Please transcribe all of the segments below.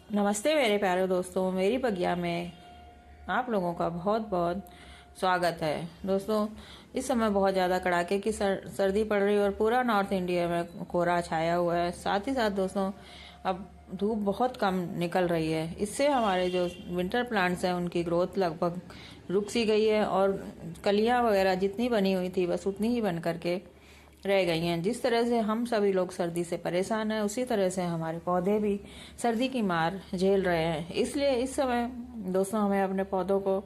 नमस्ते मेरे प्यारे दोस्तों, मेरी बगिया में आप लोगों का बहुत बहुत स्वागत है। दोस्तों, इस समय बहुत ज़्यादा कड़ाके की सर्दी पड़ रही है और पूरा नॉर्थ इंडिया में कोहरा छाया हुआ है। साथ ही साथ दोस्तों, अब धूप बहुत कम निकल रही है। इससे हमारे जो विंटर प्लांट्स हैं उनकी ग्रोथ लगभग रुक सी गई है और कलियां वगैरह जितनी बनी हुई थी बस उतनी ही बन करके रह गई हैं। जिस तरह से हम सभी लोग सर्दी से परेशान हैं, उसी तरह से हमारे पौधे भी सर्दी की मार झेल रहे हैं। इसलिए इस समय दोस्तों हमें अपने पौधों को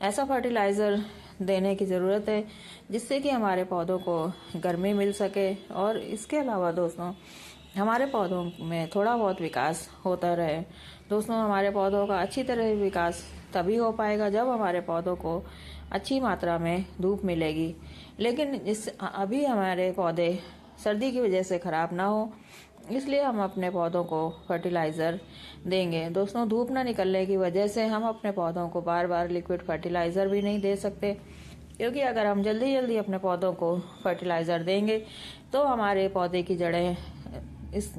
ऐसा फर्टिलाइज़र देने की ज़रूरत है जिससे कि हमारे पौधों को गर्मी मिल सके और इसके अलावा दोस्तों हमारे पौधों में थोड़ा बहुत विकास होता रहे। दोस्तों, हमारे पौधों का अच्छी तरह विकास तभी हो पाएगा जब हमारे पौधों को अच्छी मात्रा में धूप मिलेगी। लेकिन अभी हमारे पौधे सर्दी की वजह से ख़राब ना हो, इसलिए हम अपने पौधों को फर्टिलाइज़र देंगे। दोस्तों, धूप ना निकलने की वजह से हम अपने पौधों को बार बार लिक्विड फर्टिलाइज़र भी नहीं दे सकते, क्योंकि अगर हम जल्दी जल्दी अपने पौधों को फर्टिलाइज़र देंगे तो हमारे पौधे की जड़ें इस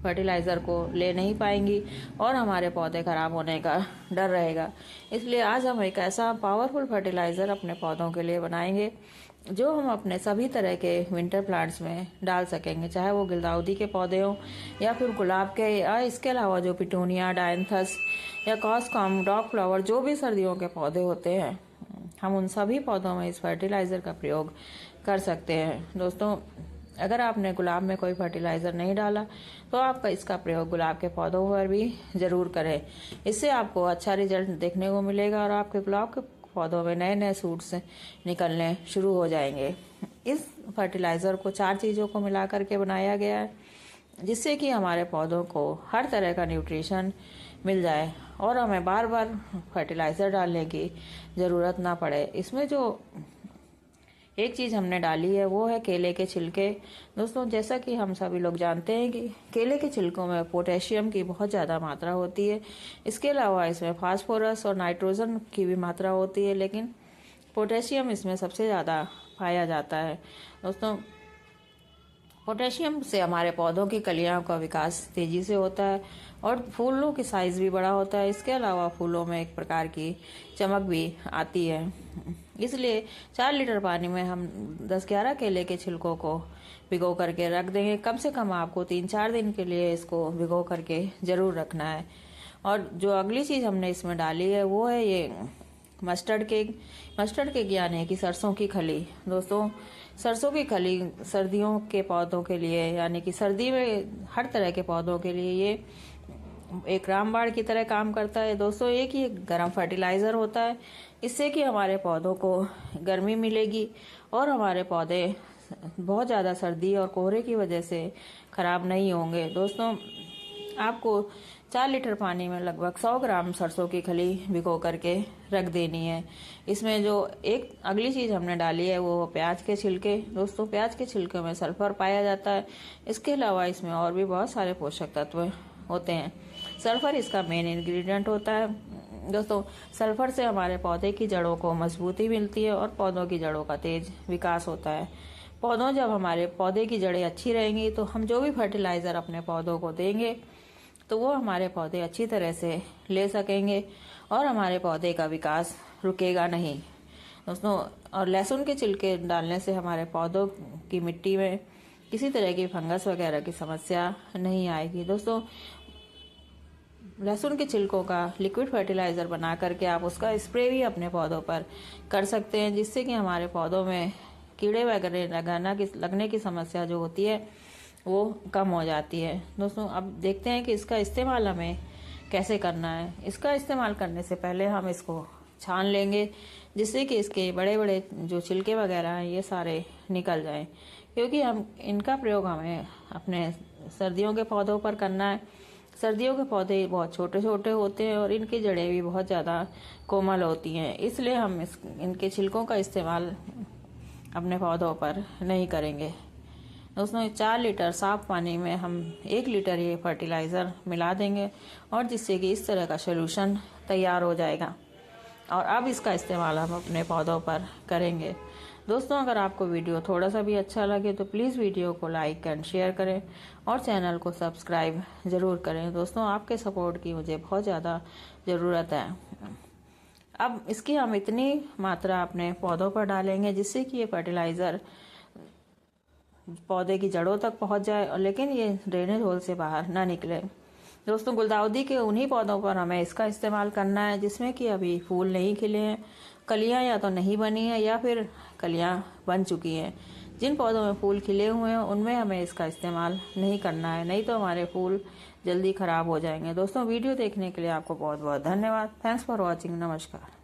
फर्टिलाइज़र को ले नहीं पाएंगी और हमारे पौधे खराब होने का डर रहेगा। इसलिए आज हम एक ऐसा पावरफुल फर्टिलाइज़र अपने पौधों के लिए बनाएंगे जो हम अपने सभी तरह के विंटर प्लांट्स में डाल सकेंगे, चाहे वो गिलदाउदी के पौधे हों या फिर गुलाब के, या इसके अलावा जो पिटूनिया, डायंथस या कॉस्कॉम, डॉग फ्लावर, जो भी सर्दियों के पौधे होते हैं, हम उन सभी पौधों में इस फर्टिलाइज़र का प्रयोग कर सकते हैं। दोस्तों, अगर आपने गुलाब में कोई फर्टिलाइज़र नहीं डाला तो आपका इसका प्रयोग गुलाब के पौधों पर भी ज़रूर करें। इससे आपको अच्छा रिजल्ट देखने को मिलेगा और आपके गुलाब के पौधों में नए नए सूट्स निकलने शुरू हो जाएंगे। इस फर्टिलाइज़र को 4 चीज़ों को मिला करके बनाया गया है जिससे कि हमारे पौधों को हर तरह का न्यूट्रिशन मिल जाए और हमें बार बार फर्टिलाइज़र डालने की ज़रूरत ना पड़े। इसमें जो एक चीज़ हमने डाली है वो है केले के छिलके। दोस्तों, जैसा कि हम सभी लोग जानते हैं कि केले के छिलकों में पोटेशियम की बहुत ज़्यादा मात्रा होती है। इसके अलावा इसमें फास्फोरस और नाइट्रोजन की भी मात्रा होती है, लेकिन पोटेशियम इसमें सबसे ज़्यादा पाया जाता है। दोस्तों, पोटेशियम से हमारे पौधों की कलियों का विकास तेजी से होता है और फूलों की साइज भी बड़ा होता है। इसके अलावा फूलों में एक प्रकार की चमक भी आती है। इसलिए 4 लीटर पानी में हम 10-11 केले के छिलकों को भिगो करके रख देंगे। कम से कम आपको 3-4 दिन के लिए इसको भिगो करके ज़रूर रखना है। और जो अगली चीज़ हमने इसमें डाली है वो है ये मस्टर्ड केक यानी कि सरसों की खली। दोस्तों, सरसों की खली सर्दियों के पौधों के लिए यानी कि सर्दी में हर तरह के पौधों के लिए ये एक रामबाण की तरह काम करता है। दोस्तों, एक ही गर्म फर्टिलाइज़र होता है। इससे कि हमारे पौधों को गर्मी मिलेगी और हमारे पौधे बहुत ज़्यादा सर्दी और कोहरे की वजह से ख़राब नहीं होंगे। दोस्तों, आपको 4 लीटर पानी में लगभग 100 ग्राम सरसों की खली भिगो करके रख देनी है। इसमें जो एक अगली चीज़ हमने डाली है वो प्याज के छिलके। दोस्तों, प्याज के छिलके में सल्फर पाया जाता है। इसके अलावा इसमें और भी बहुत सारे पोषक तत्व होते हैं। सल्फर इसका मेन इंग्रेडिएंट होता है। दोस्तों, सल्फर से हमारे पौधे की जड़ों को मजबूती मिलती है और पौधों की जड़ों का तेज विकास होता है। जब हमारे पौधे की जड़ें अच्छी रहेंगी तो हम जो भी फर्टिलाइज़र अपने पौधों को देंगे तो वो हमारे पौधे अच्छी तरह से ले सकेंगे और हमारे पौधे का विकास रुकेगा नहीं। दोस्तों, और लहसुन के छिलके डालने से हमारे पौधों की मिट्टी में किसी तरह की फंगस वगैरह की समस्या नहीं आएगी। दोस्तों, लहसुन के छिलकों का लिक्विड फर्टिलाइज़र बना करके आप उसका स्प्रे भी अपने पौधों पर कर सकते हैं, जिससे कि हमारे पौधों में कीड़े वगैरह लगने की समस्या जो होती है वो कम हो जाती है। दोस्तों, अब देखते हैं कि इसका इस्तेमाल हमें कैसे करना है। इसका इस्तेमाल करने से पहले हम इसको छान लेंगे जिससे कि इसके बड़े बड़े जो छिलके वगैरह हैं ये सारे निकल जाएं, क्योंकि हम इनका प्रयोग हमें अपने सर्दियों के पौधों पर करना है। सर्दियों के पौधे बहुत छोटे छोटे होते हैं और इनकी जड़ें भी बहुत ज़्यादा कोमल होती हैं, इसलिए हम इनके छिलकों का इस्तेमाल अपने पौधों पर नहीं करेंगे। दोस्तों, 4 लीटर साफ पानी में हम 1 लीटर ये फर्टिलाइज़र मिला देंगे और जिससे कि इस तरह का सॉल्यूशन तैयार हो जाएगा और अब इसका इस्तेमाल हम अपने पौधों पर करेंगे। दोस्तों अगर आपको वीडियो थोड़ा सा भी अच्छा लगे तो प्लीज़ वीडियो को लाइक एंड शेयर करें और चैनल को सब्सक्राइब ज़रूर करें। दोस्तों आपके सपोर्ट की मुझे बहुत ज़्यादा ज़रूरत है। अब इसकी हम इतनी मात्रा अपने पौधों पर डालेंगे जिससे कि ये फर्टिलाइज़र पौधे की जड़ों तक पहुंच जाए और लेकिन ये ड्रेनेज होल से बाहर ना निकले। दोस्तों गुलदाउदी के उन्हीं पौधों पर हमें इसका इस्तेमाल करना है जिसमें कि अभी फूल नहीं खिले हैं, कलियां या तो नहीं बनी है या फिर कलियां बन चुकी हैं। जिन पौधों में फूल खिले हुए हैं उनमें हमें इसका इस्तेमाल नहीं करना है, नहीं तो हमारे फूल जल्दी ख़राब हो जाएंगे। दोस्तों वीडियो देखने के लिए आपको बहुत बहुत धन्यवाद। Thanks for watching. नमस्कार।